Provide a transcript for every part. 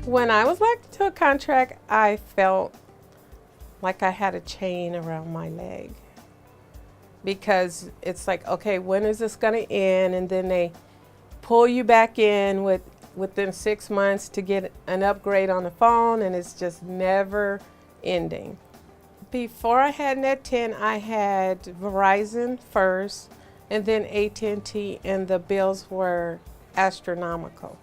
When I was elected to a contract, I felt like I had a chain around my leg, because it's like, okay, when is this going to end? And then they pull you back in within 6 months to get an upgrade on the phone, and it's just never ending. Before I had Net10, I had Verizon first, and then AT&T, and the bills were astronomical.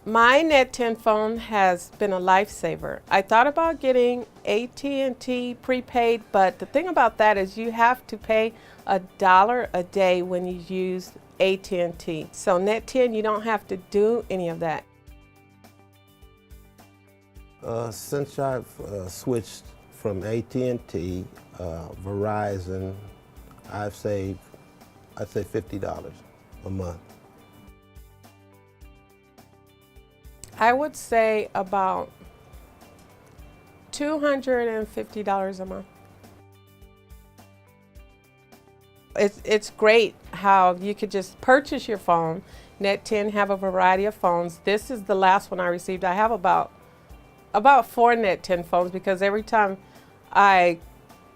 My Net10 phone has been a lifesaver. I thought about getting AT&T prepaid, but the thing about that is you have to pay $1 a day when you use AT&T. So Net10, you don't have to do any of that. Since I've switched from AT&T, Verizon, I've saved, I'd say $50 a month. I would say about $250 a month. It's great how you could just purchase your phone. Net10 have a variety of phones. This is the last one I received. I have about 4 Net10 phones, because every time I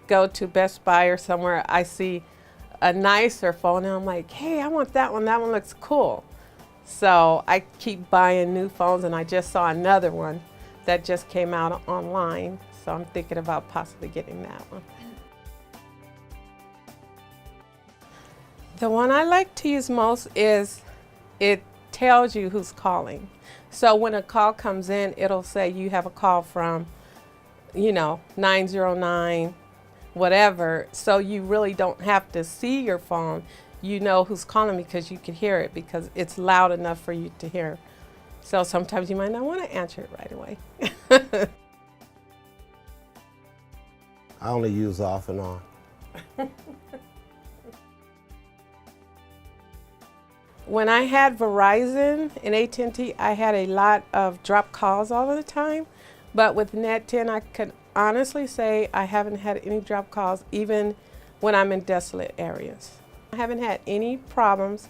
go to Best Buy or somewhere, I see a nicer phone and I'm like, hey, I want that one. That one looks cool. So I keep buying new phones, and I just saw another one that just came out online. So I'm thinking about possibly getting that one. The one I like to use most is it tells you who's calling. So when a call comes in, it'll say you have a call from, 909, whatever. So you really don't have to see your phone. You know who's calling because you can hear it, because it's loud enough for you to hear. So sometimes you might not want to answer it right away. I only use off and on. When I had Verizon and AT&T, I had a lot of drop calls all the time. But with Net10, I could honestly say I haven't had any drop calls, even when I'm in desolate areas. I haven't had any problems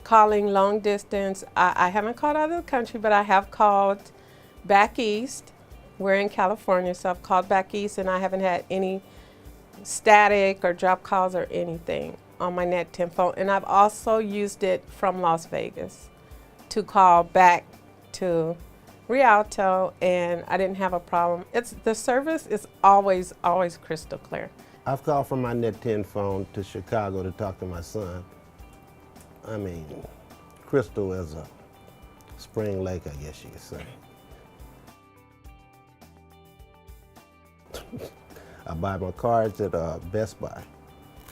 calling long distance. I haven't called out of the country, but I have called back east. We're in California, so I've called back east, and I haven't had any static or drop calls or anything on my Net10 phone. And I've also used it from Las Vegas to call back to Rialto, and I didn't have a problem. The service is always crystal clear. I've called from my Net10 phone to Chicago to talk to my son. I mean, crystal as a spring lake, I guess you could say. I buy my cards at Best Buy,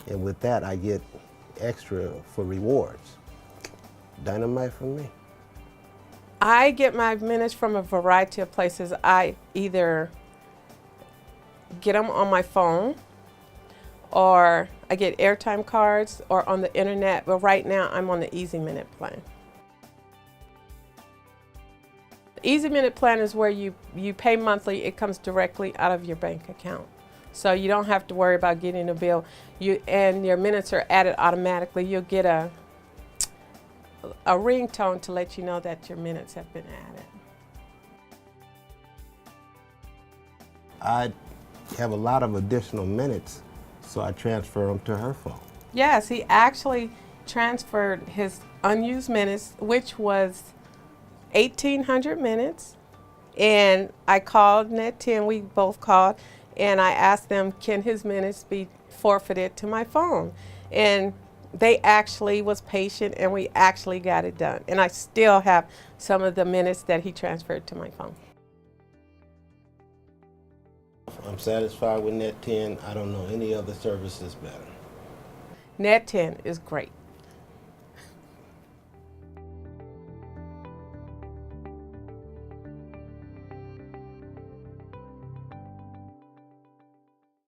and with that I get extra for rewards. Dynamite for me. I get my minutes from a variety of places. I either get them on my phone, or I get airtime cards, or on the internet, but right now I'm on the Easy Minute plan. The Easy Minute plan is where you pay monthly. It comes directly out of your bank account. So you don't have to worry about getting a bill. And your minutes are added automatically. You'll get a ringtone to let you know that your minutes have been added. I have a lot of additional minutes, so I transfer them to her phone. Yes, he actually transferred his unused minutes, which was 1,800 minutes. And I called Net10, we both called, and I asked them, can his minutes be forfeited to my phone? And they actually was patient, and we actually got it done. And I still have some of the minutes that he transferred to my phone. I'm satisfied with Net10. I don't know any other services better. Net10 is great.